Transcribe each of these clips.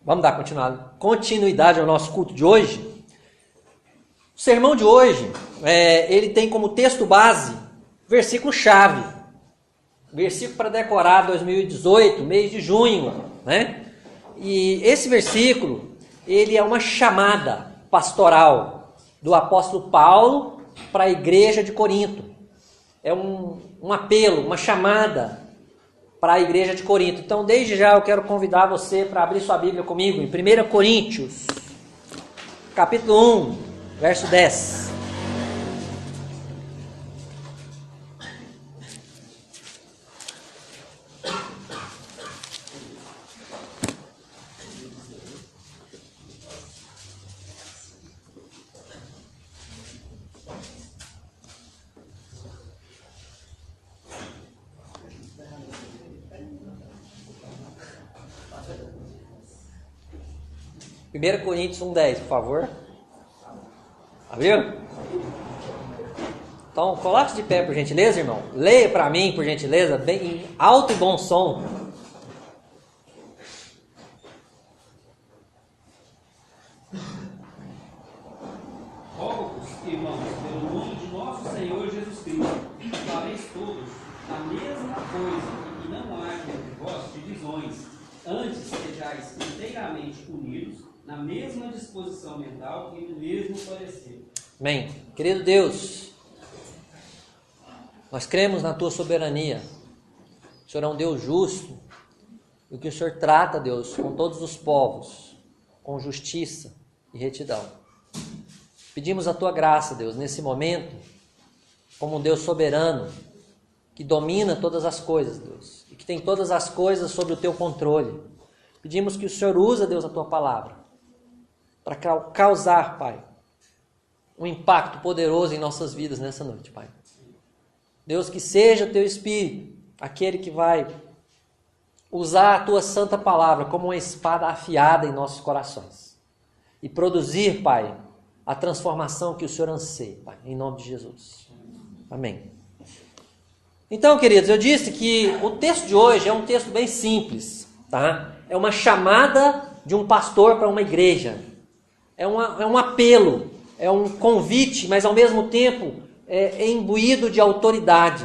Vamos dar continuidade ao nosso culto de hoje. O sermão de hoje, ele tem como texto base, versículo-chave. Versículo para decorar 2018, mês de junho, né? E esse versículo, ele é uma chamada pastoral do apóstolo Paulo para a igreja de Corinto. É um apelo, uma chamada para a igreja de Corinto. Então, desde já eu quero convidar você para abrir sua Bíblia comigo em 1 Coríntios, capítulo 1, verso 10. Primeiro Coríntios 1:10, por favor. Abriu? Então, coloque de pé, por gentileza, irmão. Leia para mim, por gentileza, bem em alto e bom som. Rogo-vos, irmãos, pelo nome de nosso Senhor Jesus Cristo, que faleis todos a mesma coisa e que não haja entre vós divisões, antes sejais inteiramente unidos na mesma disposição mental e no mesmo parecer. Amém. Querido Deus, nós cremos na Tua soberania. O Senhor é um Deus justo. E o que o Senhor trata, Deus, com todos os povos, com justiça e retidão. Pedimos a Tua graça, Deus, nesse momento, como um Deus soberano, que domina todas as coisas, Deus, e que tem todas as coisas sob o Teu controle. Pedimos que o Senhor use, Deus, a Tua palavra, para causar, Pai, um impacto poderoso em nossas vidas nessa noite, Pai. Deus, que seja Teu Espírito, aquele que vai usar a Tua santa palavra como uma espada afiada em nossos corações. E produzir, Pai, a transformação que o Senhor anseia, Pai, em nome de Jesus. Amém. Então, queridos, eu disse que o texto de hoje é um texto bem simples, tá? É uma chamada de um pastor para uma igreja. É um apelo, é um convite, mas ao mesmo tempo é imbuído de autoridade,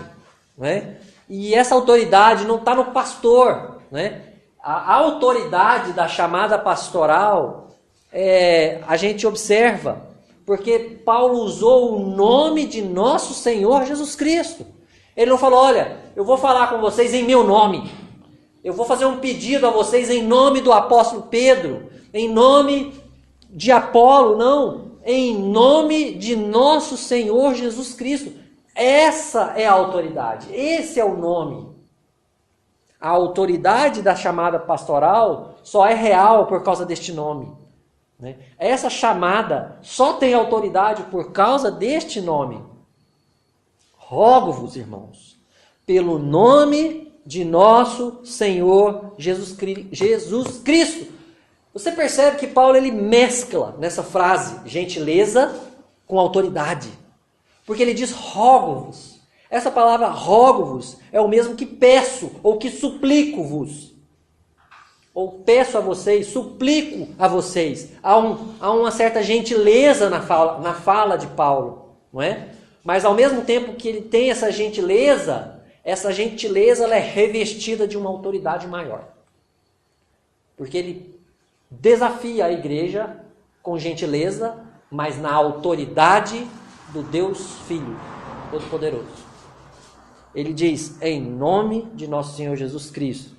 né? E essa autoridade não está no pastor, né? A autoridade da chamada pastoral, a gente observa, porque Paulo usou o nome de nosso Senhor Jesus Cristo. Ele não falou, olha, eu vou falar com vocês em meu nome. Eu vou fazer um pedido a vocês em nome do apóstolo Pedro, em nome de Apolo, não, em nome de nosso Senhor Jesus Cristo. Essa é a autoridade, esse é o nome. A autoridade da chamada pastoral só é real por causa deste nome, né? Essa chamada só tem autoridade por causa deste nome. Rogo-vos, irmãos, pelo nome de nosso Senhor Jesus Cristo. Você percebe que Paulo ele mescla nessa frase gentileza com autoridade. Porque ele diz rogo-vos. Essa palavra rogo-vos é o mesmo que peço ou que suplico-vos. Ou peço a vocês, suplico a vocês. Há uma certa gentileza na fala de Paulo, não é? Mas ao mesmo tempo que ele tem essa gentileza ela é revestida de uma autoridade maior. Porque ele desafia a igreja com gentileza, mas na autoridade do Deus Filho Todo-Poderoso. Ele diz, em nome de nosso Senhor Jesus Cristo.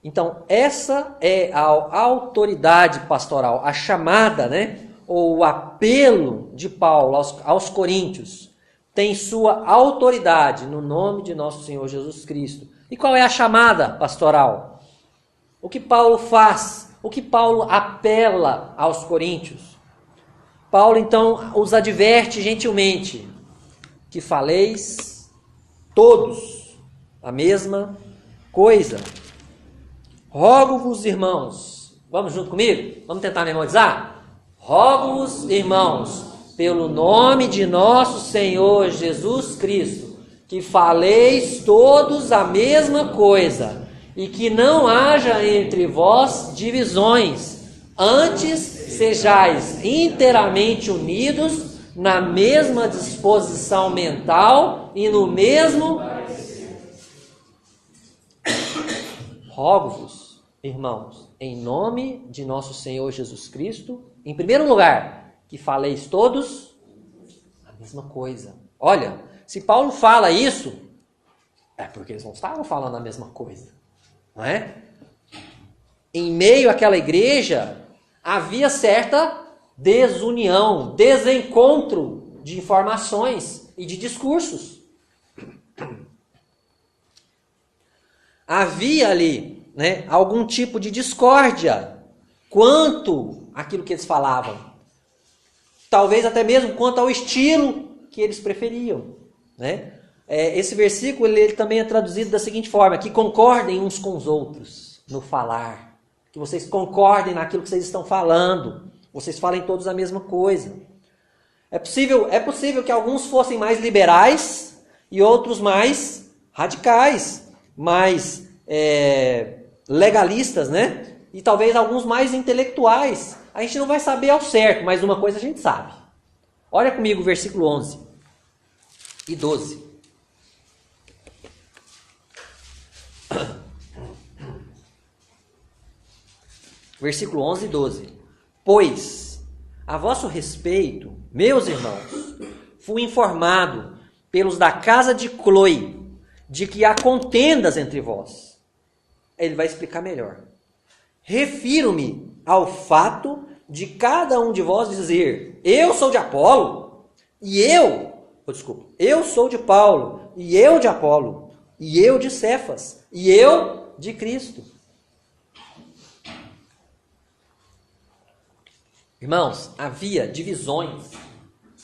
Então, essa é a autoridade pastoral, a chamada, né? Ou o apelo de Paulo aos coríntios, tem sua autoridade no nome de nosso Senhor Jesus Cristo. E qual é a chamada pastoral? O que Paulo faz? O que Paulo apela aos coríntios? Paulo, então, os adverte gentilmente que faleis todos a mesma coisa. Rogo-vos, irmãos. Vamos junto comigo? Vamos tentar memorizar? Rogo-vos, irmãos, pelo nome de nosso Senhor Jesus Cristo, que faleis todos a mesma coisa, e que não haja entre vós divisões, antes sejais inteiramente unidos na mesma disposição mental e no mesmo. Rogo-vos, irmãos, em nome de nosso Senhor Jesus Cristo, em primeiro lugar, que faleis todos a mesma coisa. Olha, se Paulo fala isso, é porque eles não estavam falando a mesma coisa, não é? Em meio àquela igreja, havia certa desunião, desencontro de informações e de discursos. Havia ali, né, algum tipo de discórdia quanto àquilo que eles falavam. Talvez até mesmo quanto ao estilo que eles preferiam, né? Esse versículo ele também é traduzido da seguinte forma: que concordem uns com os outros no falar, que vocês concordem naquilo que vocês estão falando, vocês falem todos a mesma coisa. É possível que alguns fossem mais liberais e outros mais radicais, mais legalistas, né? E talvez alguns mais intelectuais. A gente não vai saber ao certo, mas uma coisa a gente sabe. Olha comigo o versículo 11 e 12. Versículo 11 e 12. Pois, a vosso respeito, meus irmãos, fui informado pelos da casa de Cloe, de que há contendas entre vós. Ele vai explicar melhor. Refiro-me ao fato de cada um de vós dizer: eu sou de Apolo, eu sou de Paulo, e eu de Apolo, e eu de Cefas, e eu de Cristo. Irmãos, havia divisões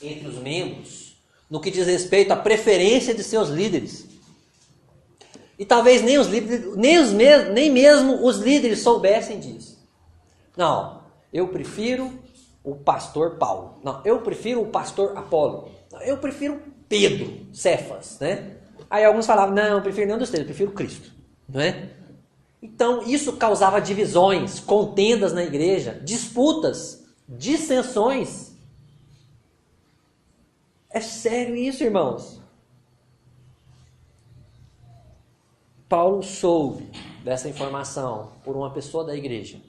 entre os membros no que diz respeito à preferência de seus líderes. E talvez nem os líderes, nem mesmo os líderes soubessem disso. Não, eu prefiro o pastor Paulo. Não, eu prefiro o pastor Apolo. Não, eu prefiro Pedro, Cefas, né? Aí alguns falavam: não, eu prefiro nenhum dos três, eu prefiro Cristo, não é? Então isso causava divisões, contendas na igreja, disputas, dissensões. É sério isso, irmãos? Paulo soube dessa informação por uma pessoa da igreja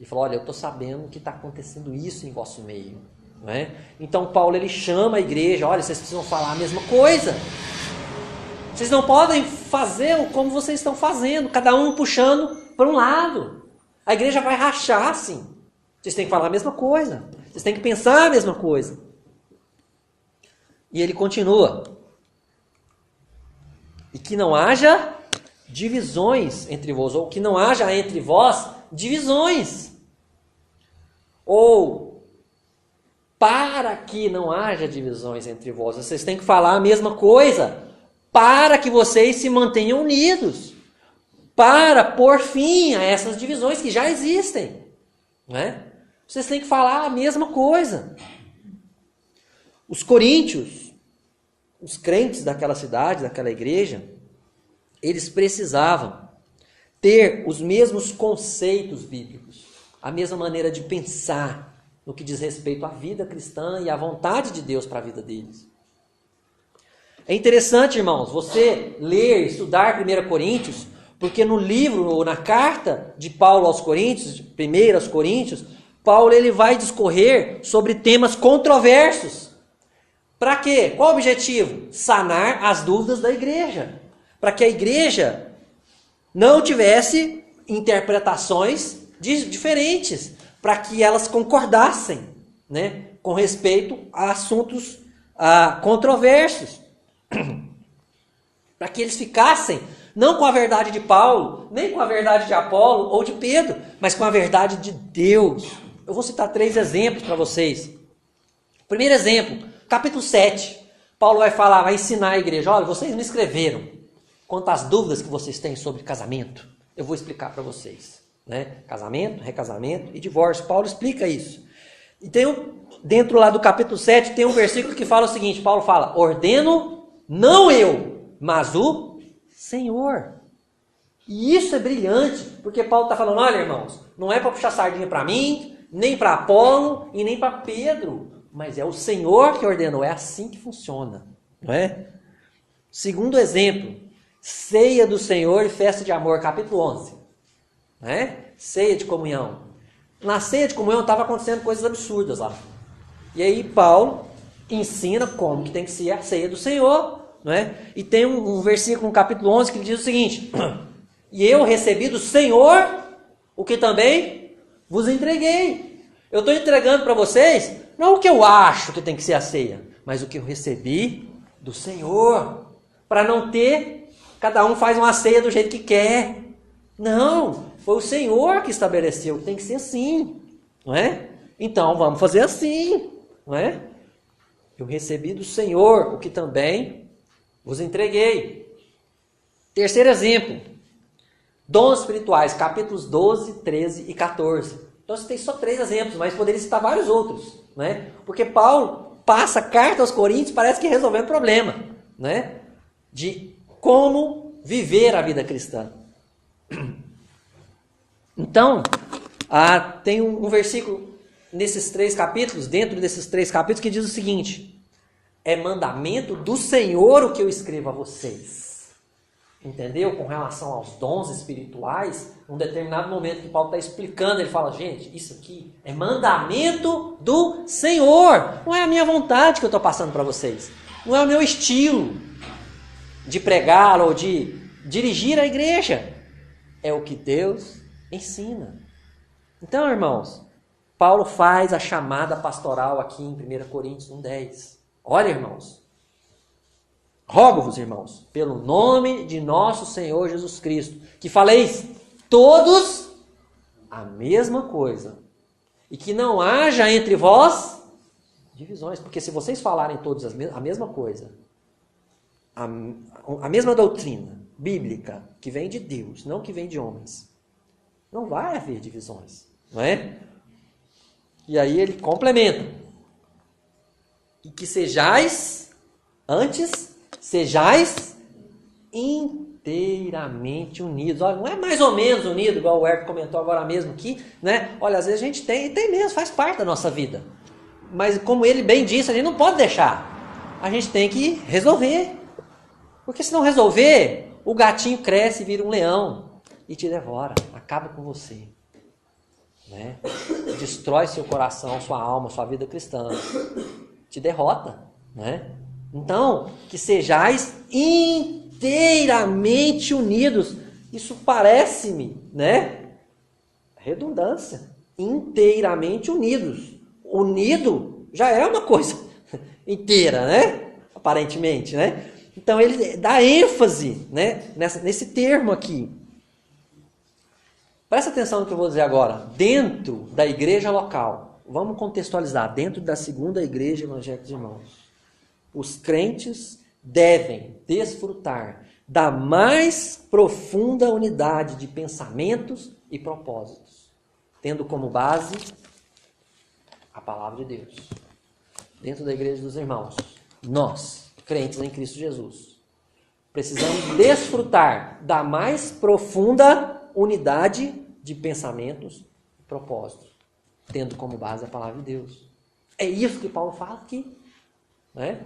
e falou: olha, eu estou sabendo que está acontecendo isso em vosso meio, não é? Então Paulo ele chama a igreja: olha, vocês precisam falar a mesma coisa, vocês não podem fazer como vocês estão fazendo, cada um puxando para um lado, a igreja vai rachar assim. Vocês têm que falar a mesma coisa, vocês têm que pensar a mesma coisa. E ele continua: e que não haja divisões entre vós, ou que não haja entre vós divisões. Ou, para que não haja divisões entre vós, vocês têm que falar a mesma coisa, para que vocês se mantenham unidos, para pôr fim a essas divisões que já existem, não é? Vocês têm que falar a mesma coisa. Os coríntios, os crentes daquela cidade, daquela igreja, eles precisavam ter os mesmos conceitos bíblicos, a mesma maneira de pensar no que diz respeito à vida cristã e à vontade de Deus para a vida deles. É interessante, irmãos, você ler, estudar 1 Coríntios, porque no livro, ou na carta de Paulo aos Coríntios, 1 aos Coríntios, Paulo ele vai discorrer sobre temas controversos. Para quê? Qual o objetivo? Sanar as dúvidas da igreja. Para que a igreja não tivesse interpretações diferentes, para que elas concordassem, né, com respeito a assuntos controversos. Para que eles ficassem não com a verdade de Paulo, nem com a verdade de Apolo ou de Pedro, mas com a verdade de Deus. Eu vou citar 3 exemplos para vocês. Primeiro exemplo, capítulo 7. Paulo vai ensinar a igreja: olha, vocês me escreveram quanto às dúvidas que vocês têm sobre casamento. Eu vou explicar para vocês, né? Casamento, recasamento e divórcio. Paulo explica isso. E dentro lá do capítulo 7, tem um versículo que fala o seguinte: Paulo fala: ordeno não eu, mas o Senhor. E isso é brilhante, porque Paulo está falando, olha, irmãos, não é para puxar sardinha para mim, nem para Apolo e nem para Pedro, mas é o Senhor que ordenou, é assim que funciona, não é? Segundo exemplo, ceia do Senhor e festa de amor, capítulo 11, né? Ceia de comunhão. Na ceia de comunhão estava acontecendo coisas absurdas lá. E aí Paulo ensina como que tem que ser a ceia do Senhor, não é? E tem um versículo no capítulo 11 que diz o seguinte: e eu recebi do Senhor o que também vos entreguei. Eu estou entregando para vocês não o que eu acho que tem que ser a ceia, mas o que eu recebi do Senhor. Para não ter, cada um faz uma ceia do jeito que quer. Não, foi o Senhor que estabeleceu, tem que ser assim, não é? Então vamos fazer assim, não é? Eu recebi do Senhor o que também vos entreguei. Terceiro exemplo, dons espirituais, capítulos 12, 13 e 14. Então você tem só 3 exemplos, mas poderia citar vários outros, né? Porque Paulo passa carta aos Coríntios, parece que resolvendo o problema, né? De como viver a vida cristã. Então, tem um versículo nesses 3 capítulos, dentro desses 3 capítulos, que diz o seguinte: é mandamento do Senhor o que eu escrevo a vocês. Entendeu? Com relação aos dons espirituais, num determinado momento que Paulo está explicando, ele fala, gente, isso aqui é mandamento do Senhor. Não é a minha vontade que eu estou passando para vocês. Não é o meu estilo de pregar ou de dirigir a igreja. É o que Deus ensina. Então, irmãos, Paulo faz a chamada pastoral aqui em 1 Coríntios 1:10. Olha, irmãos, rogo-vos, irmãos, pelo nome de nosso Senhor Jesus Cristo, que faleis todos a mesma coisa, e que não haja entre vós divisões, porque se vocês falarem todos a mesma coisa, a mesma doutrina bíblica, que vem de Deus, não que vem de homens, não vai haver divisões, não é? E aí ele complementa, e que sejais inteiramente unidos. Olha, não é mais ou menos unido, igual o Herco comentou agora mesmo aqui, né? Olha, às vezes a gente tem mesmo, faz parte da nossa vida. Mas como ele bem disse, a gente não pode deixar. A gente tem que resolver. Porque se não resolver, o gatinho cresce e vira um leão e te devora, acaba com você. Né? Destrói seu coração, sua alma, sua vida cristã. Te derrota, né? Então, que sejais inteiramente unidos. Isso parece-me, né? Redundância. Inteiramente unidos. Unido já é uma coisa inteira, né? Aparentemente, né? Então ele dá ênfase, né? Nesse termo aqui. Presta atenção no que eu vou dizer agora. Dentro da igreja local, vamos contextualizar, dentro da segunda igreja evangélica de irmãos, os crentes devem desfrutar da mais profunda unidade de pensamentos e propósitos, tendo como base a palavra de Deus. Dentro da igreja dos irmãos, nós, crentes em Cristo Jesus, precisamos desfrutar da mais profunda unidade de pensamentos e propósitos, tendo como base a palavra de Deus. É isso que Paulo fala aqui, né?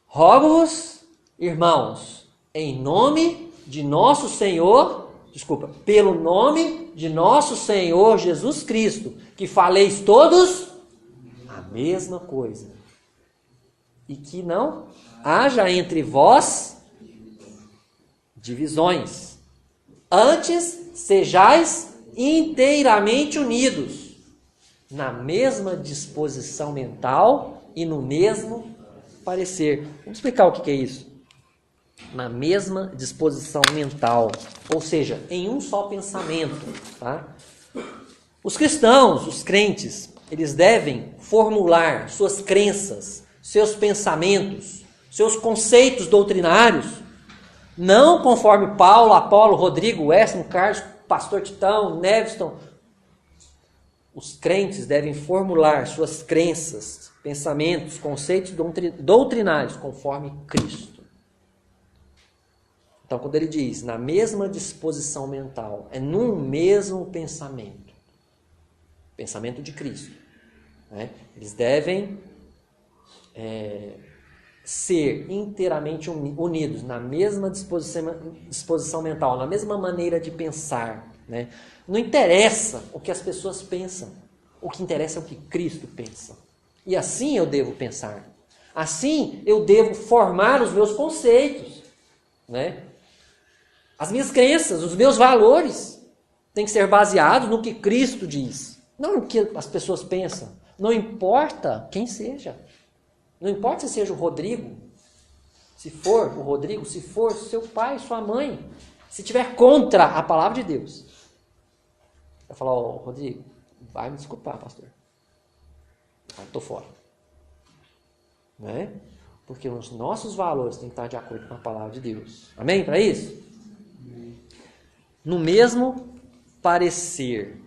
Rogo-vos, irmãos, em nome de nosso Senhor, pelo nome de nosso Senhor Jesus Cristo, que faleis todos a mesma coisa, e que não haja entre vós divisões. Antes, sejais inteiramente unidos, na mesma disposição mental e no mesmo parecer. Vamos explicar o que é isso. Na mesma disposição mental, ou seja, em um só pensamento. Tá? Os cristãos, os crentes, eles devem formular suas crenças, seus pensamentos, seus conceitos doutrinários, não conforme Paulo, Apolo, Rodrigo, Weston, Carlos, Pastor Titão, Neviston. Os crentes devem formular suas crenças, pensamentos, conceitos doutrinários conforme Cristo. Então, quando ele diz na mesma disposição mental, é num mesmo pensamento. Pensamento de Cristo. Né? Eles devem ser inteiramente unidos na mesma disposição mental, na mesma maneira de pensar. Né? Não interessa o que as pessoas pensam. O que interessa é o que Cristo pensa. E assim eu devo pensar. Assim eu devo formar os meus conceitos. Né? As minhas crenças, os meus valores têm que ser baseados no que Cristo diz. Não no que as pessoas pensam. Não importa quem seja. Não importa se seja o Rodrigo. Se for o Rodrigo, se for seu pai, sua mãe. Se tiver contra a palavra de Deus. Vai falar, Rodrigo, vai me desculpar, pastor. Eu estou fora. Não é? Porque os nossos valores têm que estar de acordo com a palavra de Deus. Amém? Para isso? No mesmo parecer.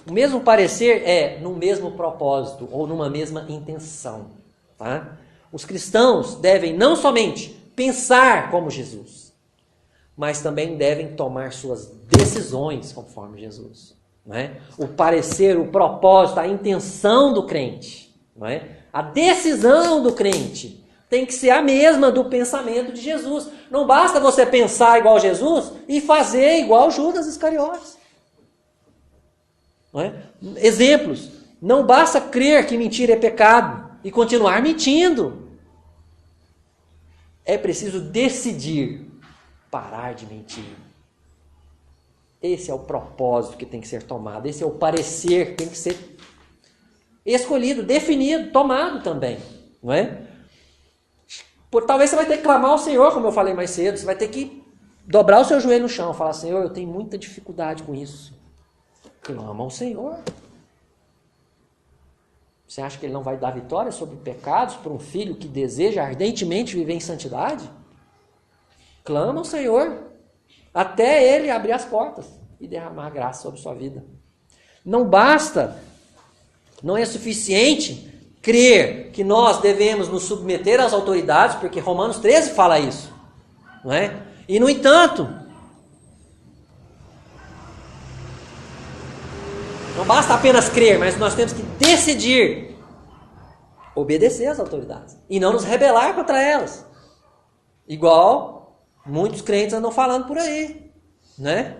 O mesmo parecer é no mesmo propósito ou numa mesma intenção. Tá? Os cristãos devem não somente pensar como Jesus, mas também devem tomar suas decisões conforme Jesus. Não é? O parecer, o propósito, a intenção do crente, não é? A decisão do crente tem que ser a mesma do pensamento de Jesus. Não basta você pensar igual Jesus e fazer igual Judas Iscariotes. Não é? Exemplos. Não basta crer que mentira é pecado e continuar mentindo. É preciso decidir parar de mentir. Esse é o propósito que tem que ser tomado. Esse é o parecer que tem que ser escolhido, definido, tomado também. Não é? Talvez você vai ter que clamar ao Senhor, como eu falei mais cedo. Você vai ter que dobrar o seu joelho no chão. Falar, Senhor, eu tenho muita dificuldade com isso. Clama ao Senhor. Você acha que Ele não vai dar vitória sobre pecados para um filho que deseja ardentemente viver em santidade? Clama ao Senhor. Até Ele abrir as portas e derramar graça sobre sua vida. Não basta, não é suficiente crer que nós devemos nos submeter às autoridades, porque Romanos 13 fala isso. Não é? E, no entanto, não basta apenas crer, mas nós temos que decidir obedecer às autoridades e não nos rebelar contra elas. Igual muitos crentes andam falando por aí, né?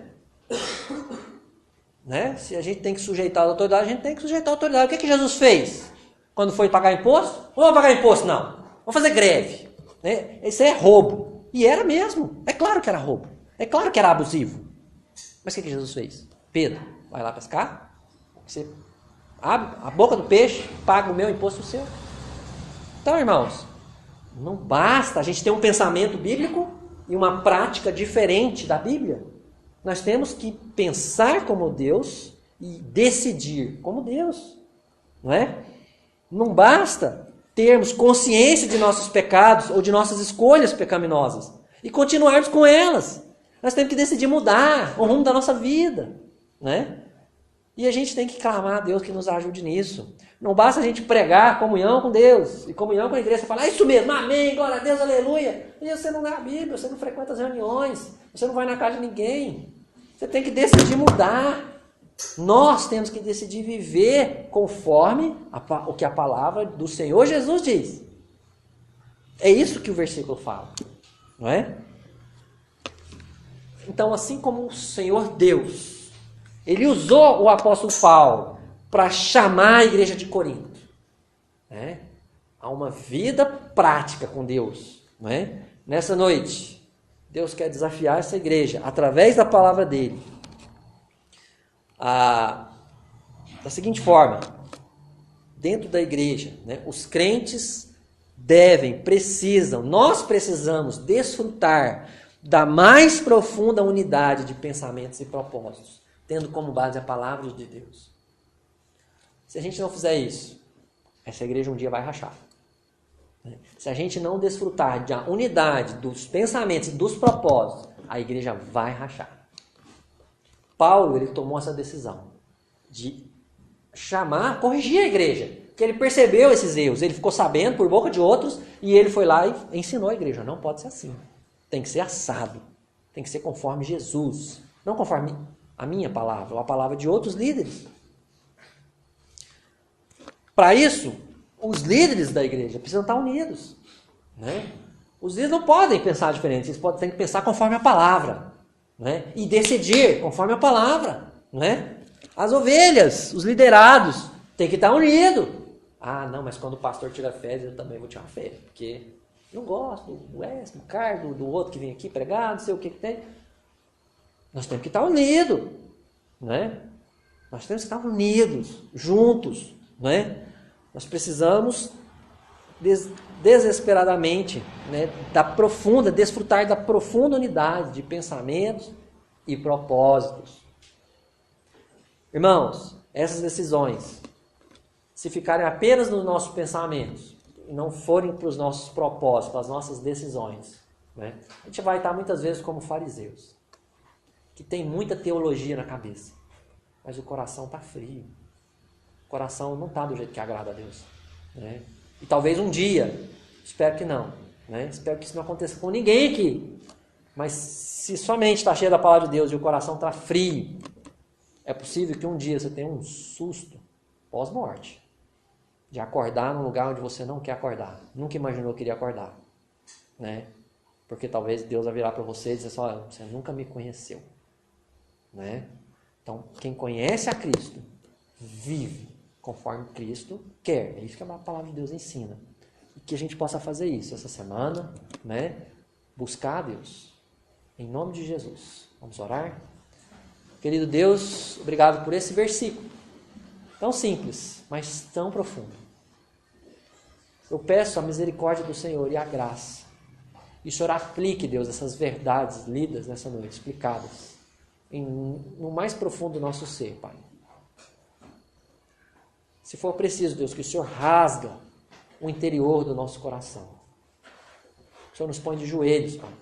Se a gente tem que sujeitar a autoridade, a gente tem que sujeitar a autoridade. O que Jesus fez quando foi pagar imposto? Não vamos pagar imposto, não. Vamos fazer greve. Né? Isso é roubo. E era mesmo. É claro que era roubo. É claro que era abusivo. Mas o que Jesus fez? Pedro, vai lá pescar. Você abre a boca do peixe, paga o meu imposto e o seu. Então, irmãos, não basta a gente ter um pensamento bíblico e uma prática diferente da Bíblia. Nós temos que pensar como Deus e decidir como Deus. Não é? Não basta termos consciência de nossos pecados ou de nossas escolhas pecaminosas e continuarmos com elas. Nós temos que decidir mudar o rumo da nossa vida. Né? E a gente tem que clamar a Deus que nos ajude nisso. Não basta a gente pregar comunhão com Deus e comunhão com a igreja e falar, isso mesmo, amém, glória a Deus, aleluia. E você não lê a Bíblia, você não frequenta as reuniões, você não vai na casa de ninguém. Você tem que decidir mudar. Nós temos que decidir viver conforme o que a palavra do Senhor Jesus diz. É isso que o versículo fala. Não é? Então, assim como o Senhor Deus, Ele usou o apóstolo Paulo para chamar a igreja de Corinto, né, a uma vida prática com Deus. Né? Nessa noite, Deus quer desafiar essa igreja, através da palavra dele, da seguinte forma: dentro da igreja, né, os crentes nós precisamos desfrutar da mais profunda unidade de pensamentos e propósitos, tendo como base a palavra de Deus. Se a gente não fizer isso, essa igreja um dia vai rachar. Se a gente não desfrutar da unidade dos pensamentos e dos propósitos, a igreja vai rachar. Paulo, ele tomou essa decisão de corrigir a igreja, porque ele percebeu esses erros, ele ficou sabendo por boca de outros, e ele foi lá e ensinou a igreja, não pode ser assim, tem que ser assado. Tem que ser conforme Jesus, não conforme a minha palavra, ou a palavra de outros líderes. Para isso, os líderes da igreja precisam estar unidos, né? Os líderes não podem pensar diferente, eles têm que pensar conforme a palavra, né? E decidir conforme a palavra, né? As ovelhas, os liderados, têm que estar unidos. Ah, não, mas quando o pastor tira férias, eu também vou tirar férias, porque não gosto do Wes, do Carlos, do outro que vem aqui pregar, não sei o que tem. Nós temos que estar unidos, né? Nós temos que estar unidos, juntos, né? Nós precisamos desesperadamente, né, desfrutar da profunda unidade de pensamentos e propósitos. Irmãos, essas decisões, se ficarem apenas nos nossos pensamentos e não forem para os nossos propósitos, para as nossas decisões, né, a gente vai estar muitas vezes como fariseus, que tem muita teologia na cabeça, mas o coração está frio. O coração não está do jeito que agrada a Deus, né? E talvez um dia, espero que não, né? Espero que isso não aconteça com ninguém aqui, mas se sua mente está cheia da palavra de Deus e o coração está frio, é possível que um dia você tenha um susto pós-morte, de acordar num lugar onde você não quer acordar, nunca imaginou que iria acordar, né? Porque talvez Deus vai virar para você e dizer assim, olha, você nunca me conheceu, né? Então, quem conhece a Cristo, vive conforme Cristo quer. É isso que a palavra de Deus ensina. E que a gente possa fazer isso essa semana, né? Buscar a Deus. Em nome de Jesus. Vamos orar? Querido Deus, obrigado por esse versículo. Tão simples, mas tão profundo. Eu peço a misericórdia do Senhor e a graça. E o Senhor aplique, Deus, essas verdades lidas nessa noite, explicadas, no mais profundo do nosso ser, Pai. Se for preciso, Deus, que o Senhor rasga o interior do nosso coração. O Senhor nos põe de joelhos, Pai.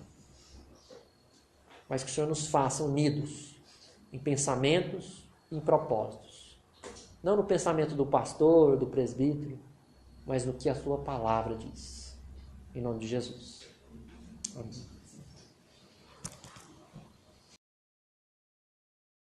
Mas que o Senhor nos faça unidos em pensamentos e em propósitos. Não no pensamento do pastor, do presbítero, mas no que a sua palavra diz. Em nome de Jesus. Amém.